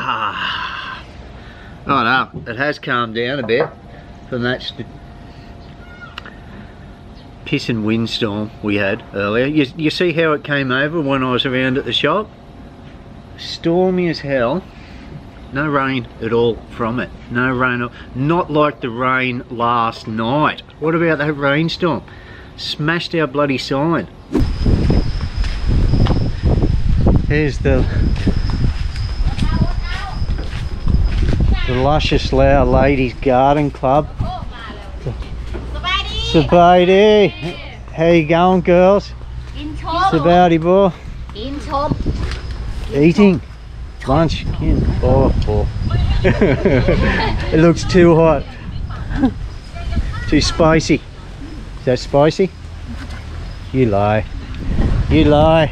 Ah, oh no, it has calmed down a bit from that pissing windstorm we had earlier. You see how it came over when I was around at the shop? Stormy as hell. No rain at all from it. No rain, not like the rain last night. What about that rainstorm? Smashed our bloody sign. Here's the luscious Lao Ladies Garden Club. Sabaidi. How you going, girls? Sabaidi boy. Eating lunch. Oh. It looks too hot. Too spicy. Is that spicy? You lie. You lie.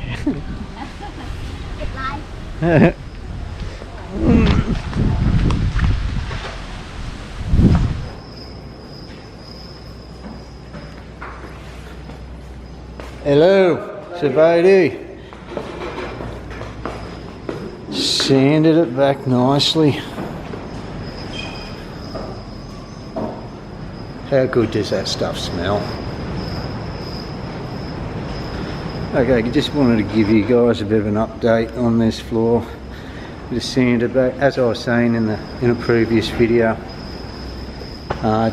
Hello, Sabaidi. Sanded it back nicely. How good does that stuff smell? Okay, just wanted to give you guys a bit of an update on this floor. Just sanded back, as I was saying in a previous video.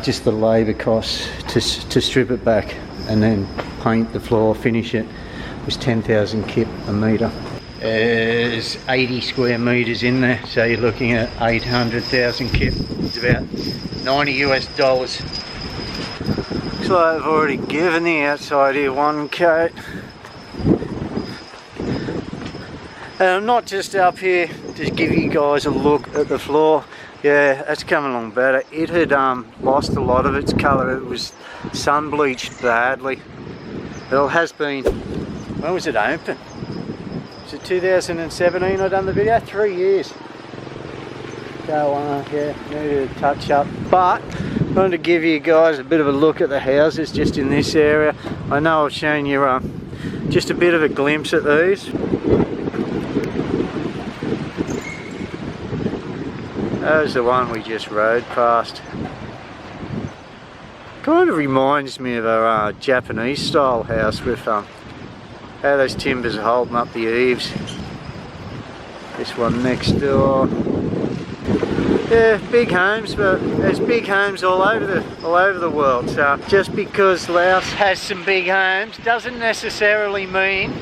Just the labour costs to strip it back and then paint the floor, finish it, was 10,000 kip a metre. There's 80 square metres in there, so you're looking at 800,000 kip. It's about $90 US. Looks like I've already given the outside here 1 coat. And I'm not just up here to give you guys a look at the floor. Yeah, that's coming along better. It had lost a lot of its colour. It was sun bleached badly. It has been, when was it open? Was it 2017 I done the video? 3 years. So yeah, needed a touch up. But I wanted to give you guys a bit of a look at the houses just in this area. I know I've shown you just a bit of a glimpse at these. That was the one we just rode past. Kind of reminds me of a Japanese style house with how those timbers are holding up the eaves. This one next door. Yeah, big homes, but there's big homes all over the world. So just because Laos has some big homes doesn't necessarily mean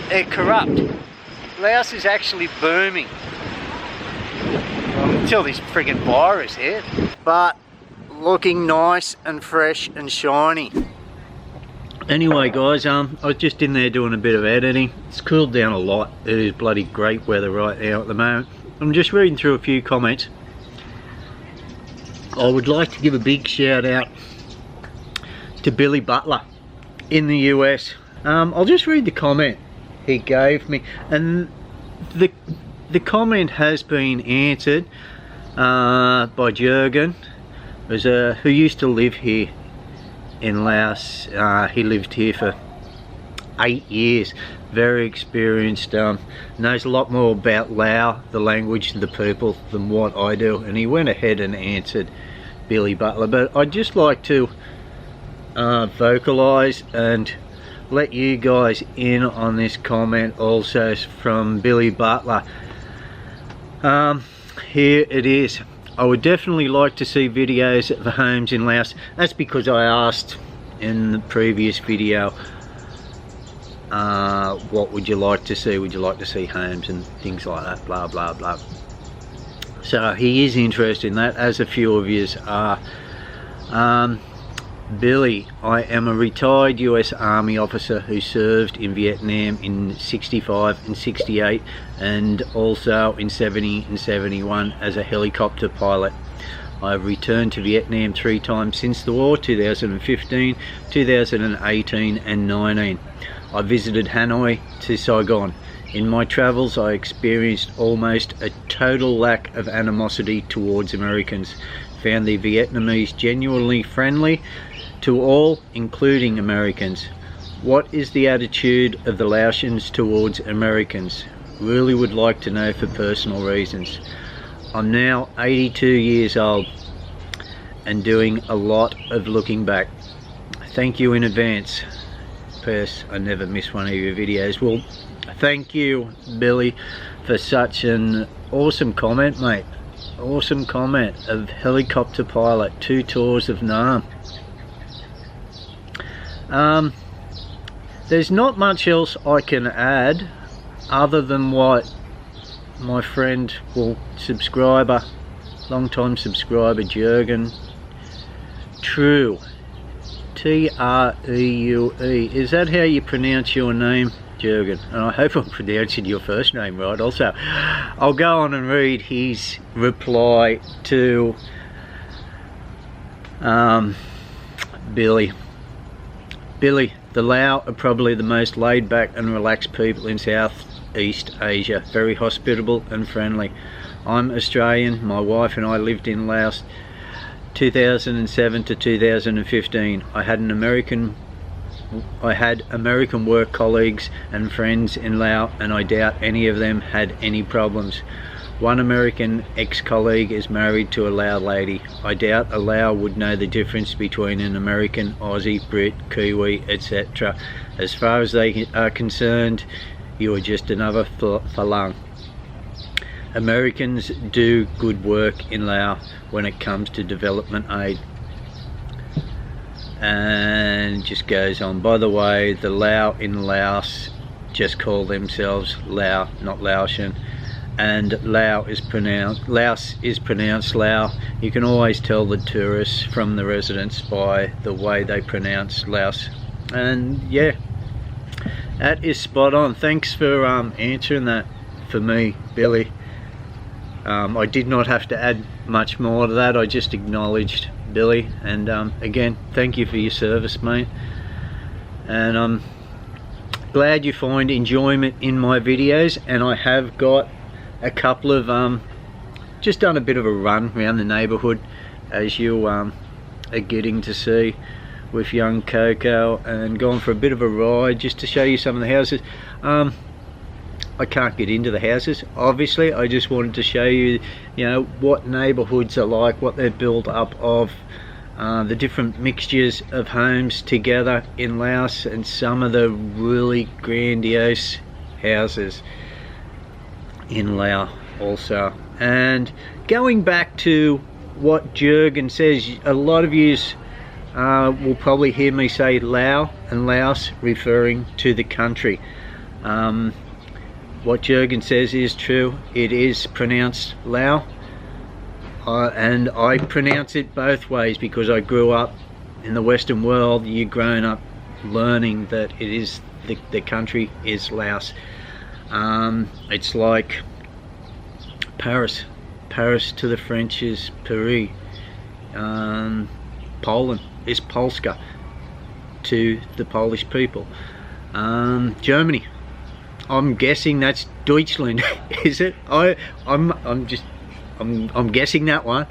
they're corrupt. Laos is actually booming. Until this friggin' virus hit. But looking nice and fresh and shiny. Anyway guys, I was just in there doing a bit of editing. It's cooled down a lot. It is bloody great weather right now at the moment. I'm just reading through a few comments. I would like to give a big shout out to Billy Butler in the US. I'll just read the comment he gave me, and the comment has been answered by Jurgen, who used to live here in Laos. He lived here for 8 years, very experienced, knows a lot more about Lao, the language, the people, than what I do, and he went ahead and answered Billy Butler. But I'd just like to vocalise and let you guys in on this comment also from Billy Butler. Here it is. I would definitely like to see videos of the homes in Laos. That's because I asked in the previous video, what would you like to see? Would you like to see homes and things like that, blah blah blah. So he is interested in that, as a few of yous are. Billy, I am a retired US Army officer who served in Vietnam in 65 and 68 and also in 70 and 71 as a helicopter pilot. I have returned to Vietnam 3 times since the war, 2015, 2018 and 19. I visited Hanoi to Saigon. In my travels I experienced almost a total lack of animosity towards Americans. Found the Vietnamese genuinely friendly to all, including Americans. What is the attitude of the Laotians towards Americans? Really would like to know for personal reasons. I'm now 82 years old and doing a lot of looking back. Thank you in advance. Purse, I never miss one of your videos. Well, thank you, Billy, for such an awesome comment, mate. Awesome comment of helicopter pilot, 2 tours of Nam. There's not much else I can add other than what my friend, well, subscriber, long-time subscriber, Jürgen True, T-R-E-U-E. Is that how you pronounce your name, Jürgen? And I hope I'm pronouncing your first name right also. I'll go on and read his reply to Billy. Billy, the Lao are probably the most laid back and relaxed people in Southeast Asia. Very hospitable and friendly. I'm Australian. My wife and I lived in Laos 2007 to 2015. I had American work colleagues and friends in Laos, and I doubt any of them had any problems. One American ex-colleague is married to a Lao lady. I doubt a Lao would know the difference between an American, Aussie, Brit, Kiwi, etc. As far as they are concerned, you are just another Falang. Americans do good work in Laos when it comes to development aid. And just goes on. By the way, the Lao in Laos just call themselves Lao, not Laotian. And Laos is pronounced Lao. You can always tell the tourists from the residents by the way they pronounce Laos. And yeah, that is spot on. Thanks for answering that for me, Billy. I did not have to add much more to that. I just acknowledged Billy, and again, thank you for your service, mate. And I'm glad you find enjoyment in my videos, and I have got a couple of just done a bit of a run around the neighborhood, as you are getting to see with young Coco, and gone for a bit of a ride just to show you some of the houses. I can't get into the houses, obviously. I just wanted to show you, you know, what neighborhoods are like, what they're built up of, the different mixtures of homes together in Laos, and some of the really grandiose houses in Laos also. And going back to what Jürgen says, a lot of yous will probably hear me say Lao and Laos, referring to the country. What Jürgen says is true. It is pronounced Lao, and I pronounce it both ways because I grew up in the Western world. You're growing up learning that it is the country is Laos. It's like Paris to the French is Paris. Poland is Polska to the Polish people. Germany, I'm guessing that's Deutschland, is it? I'm guessing that one.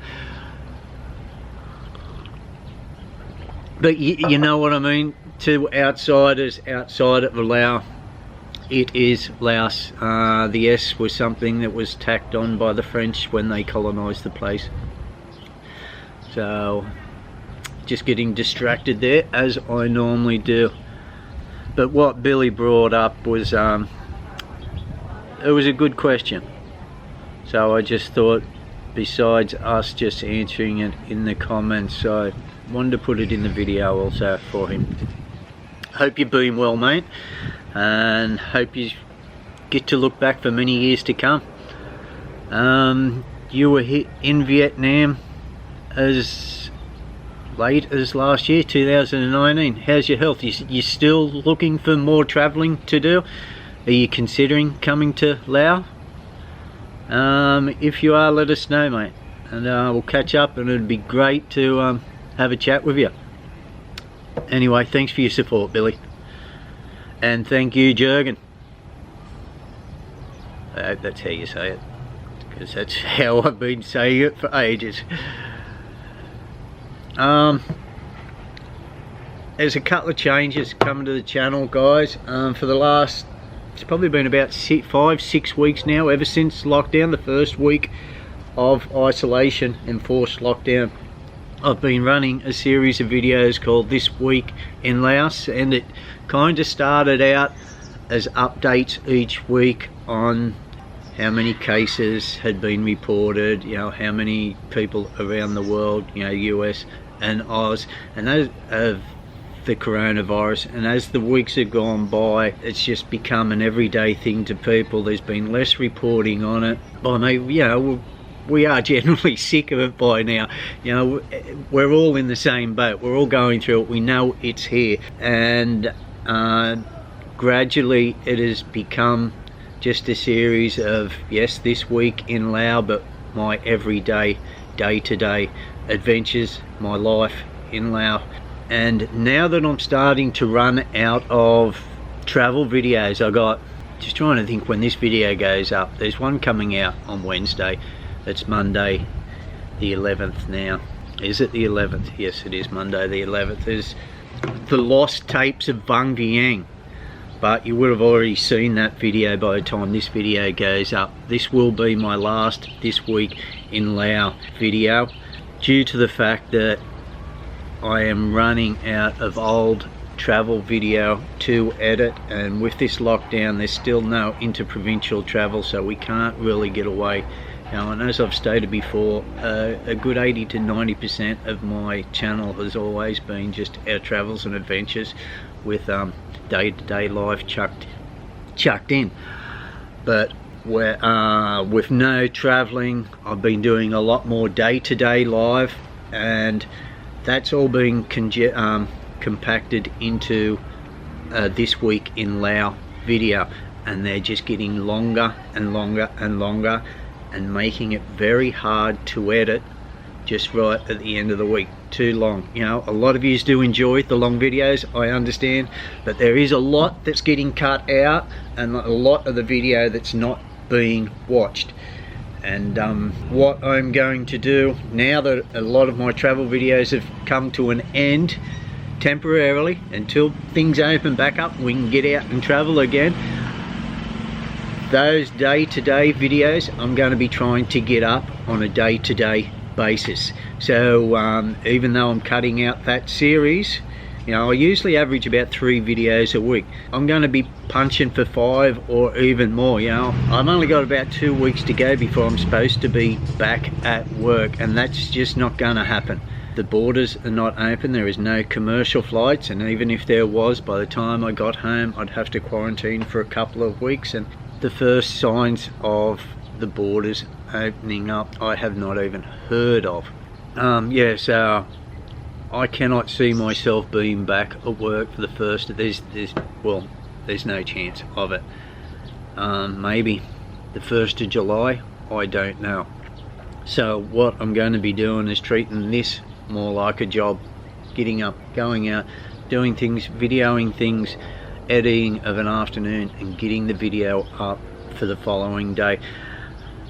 But you know what I mean? To outsiders outside of Laos, it is Laos. The S was something that was tacked on by the French when they colonised the place. So, just getting distracted there, as I normally do. But what Billy brought up was, it was a good question. So I just thought, besides us just answering it in the comments, I wanted to put it in the video also for him. Hope you're doing well, mate, and hope you get to look back for many years to come. You were in Vietnam as late as last year, 2019. How's your health? You still looking for more travelling to do? Are you considering coming to Laos? If you are, let us know, mate, and we'll catch up, and it'd be great to have a chat with you. Anyway, thanks for your support, Billy, and thank you, Jürgen. I hope that's how you say it, because that's how I've been saying it for ages. There's a couple of changes coming to the channel, guys. For the last, it's probably been about 5-6 weeks now, ever since lockdown. The first week of isolation and forced lockdown, I've been running a series of videos called This Week in Laos, and it kind of started out as updates each week on how many cases had been reported, you know, how many people around the world, you know, US and Oz, and those of the coronavirus. And as the weeks have gone by, it's just become an everyday thing to people. There's been less reporting on it. I mean, you know, we are generally sick of it by now. You know, we're all in the same boat. We're all going through it. We know it's here, and gradually it has become just a series of, yes, This Week in Laos, but my everyday, day-to-day adventures, my life in Laos. And now that I'm starting to run out of travel videos, I got, just trying to think when this video goes up, there's one coming out on Wednesday. It's Monday the 11th now. Is it the 11th? Yes, it is Monday the 11th. There's the lost tapes of Vientiane, but you would have already seen that video by the time this video goes up. This will be my last This Week in Laos video, due to the fact that I am running out of old travel video to edit, and with this lockdown there's still no interprovincial travel, so we can't really get away. Now, and as I've stated before, a good 80 to 90% of my channel has always been just our travels and adventures, with day-to-day life chucked in. But with no traveling, I've been doing a lot more day-to-day live, and that's all been compacted into This Week in Laos video, and they're just getting longer and longer and longer, and making it very hard to edit just right at the end of the week. Too long. You know, a lot of you do enjoy the long videos, I understand, but there is a lot that's getting cut out, and a lot of the video that's not being watched. And what I'm going to do now that a lot of my travel videos have come to an end temporarily, until things open back up and we can get out and travel again, those day-to-day videos I'm going to be trying to get up on a day-to-day basis. So even though I'm cutting out that series, you know, I usually average about 3 videos a week. I'm going to be punching for 5 or even more. You know, I've only got about 2 weeks to go before I'm supposed to be back at work, and that's just not going to happen. The borders are not open. There is no commercial flights, and even if there was, by the time I got home I'd have to quarantine for a couple of weeks. And the first signs of the borders opening up I have not even heard of. Yeah, so I cannot see myself being back at work for the first. There's no chance of it. Maybe the 1st of July, I don't know. So what I'm going to be doing is treating this more like a job, getting up, going out, doing things, videoing things, editing of an afternoon, and getting the video up for the following day.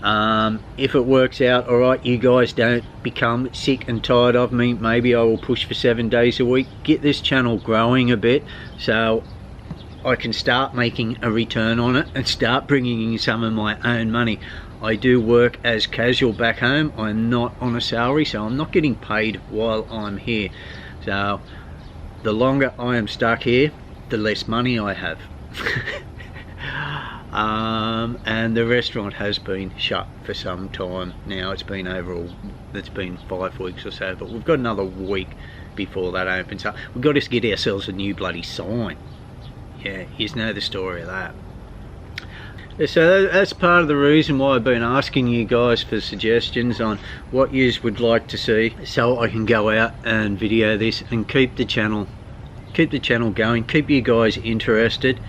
If it works out alright, you guys don't become sick and tired of me, maybe I will push for 7 days a week, get this channel growing a bit so I can start making a return on it and start bringing in some of my own money. I do work as casual back home. I'm not on a salary, so I'm not getting paid while I'm here. So the longer I am stuck here, the less money I have. And the restaurant has been shut for some time now. It's been 5 weeks or so, but we've got another week before that opens up. We've got to get ourselves a new bloody sign. Yeah, you know the story of that. So that's part of the reason why I've been asking you guys for suggestions on what you would like to see, so I can go out and video this and keep the channel going, keep you guys interested,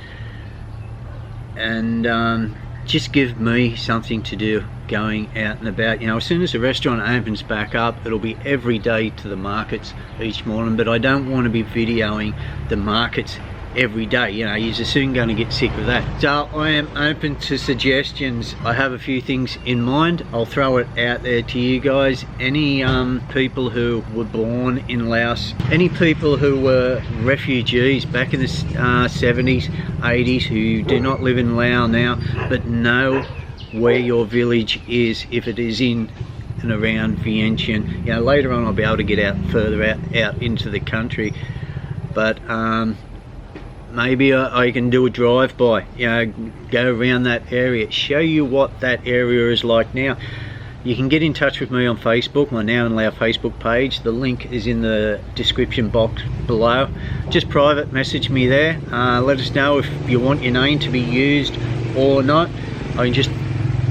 and just give me something to do going out and about. You know, as soon as the restaurant opens back up, it'll be every day to the markets each morning, but I don't want to be videoing the markets every day. You know, you're soon going to get sick of that. So I am open to suggestions. I have a few things in mind. I'll throw it out there to you guys. Any people who were born in Laos, any people who were refugees back in the 70s, 80s, who do not live in Laos now but know where your village is, if it is in and around Vientiane. You know, later on I'll be able to get out further out into the country, but maybe I can do a drive-by, you know, go around that area, show you what that area is like now. You can get in touch with me on Facebook, my Now and Lao Facebook page. The link is in the description box below. Just private message me there. Let us know if you want your name to be used or not. I can just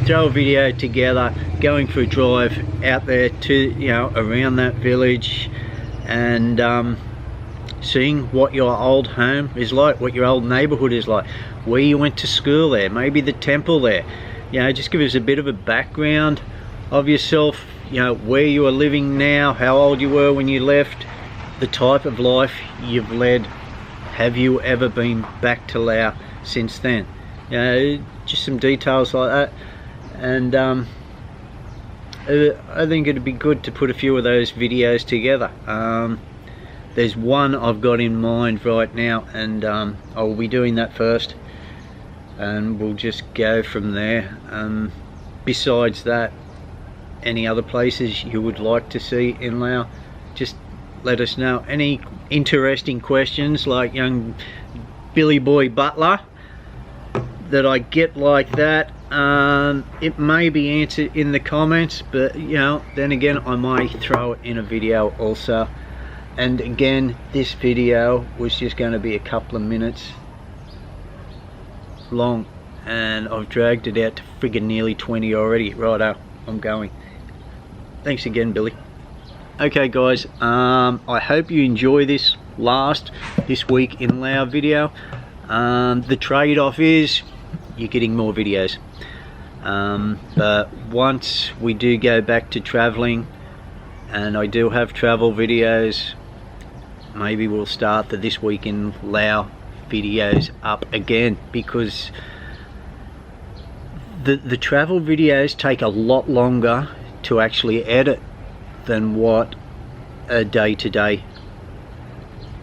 throw a video together going for a drive out there to, you know, around that village, and seeing what your old home is like, what your old neighborhood is like, where you went to school there, maybe the temple there. You know, just give us a bit of a background of yourself, you know, where you are living now, how old you were when you left, the type of life you've led. Have you ever been back to Laos since then? You know, just some details like that. And I think it'd be good to put a few of those videos together. There's one I've got in mind right now, and I'll be doing that first, and we'll just go from there. Besides that, any other places you would like to see in Laos, just let us know. Any interesting questions like young Billy Boy Butler that I get like that, it may be answered in the comments, but you know, then again I might throw it in a video also. And again, this video was just going to be a couple of minutes long, and I've dragged it out to friggin' nearly 20 already. Righto, I'm going. Thanks again, Billy. Okay guys, I hope you enjoy this week in Lao video. The trade-off is you're getting more videos, but once we do go back to traveling, and I do have travel videos, maybe we'll start the This Week in Lao videos up again, because the travel videos take a lot longer to actually edit than what a day-to-day,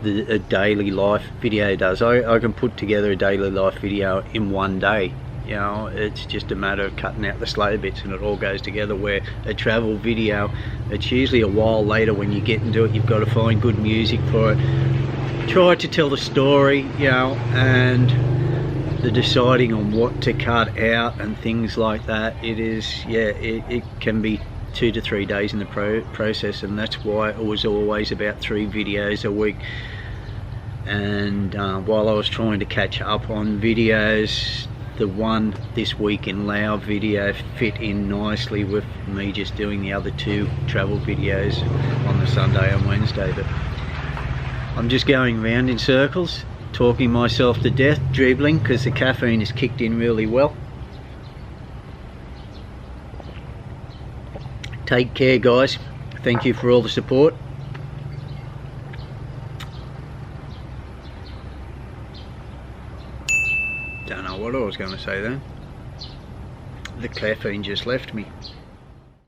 a daily life video does. I can put together a daily life video in one day. You know, it's just a matter of cutting out the slow bits and it all goes together, where a travel video, it's usually a while later when you get into it. You've got to find good music for it, try to tell the story, you know, and the deciding on what to cut out and things like that. It is, yeah, it can be 2 to 3 days in the process, and that's why it was always about 3 videos a week. And while I was trying to catch up on videos, the one This Week in Lao video fit in nicely with me just doing the other 2 travel videos on the Sunday and Wednesday. But I'm just going round in circles, talking myself to death, dribbling, because the caffeine has kicked in really well. Take care guys, thank you for all the support. Don't know what I was going to say then. The caffeine just left me.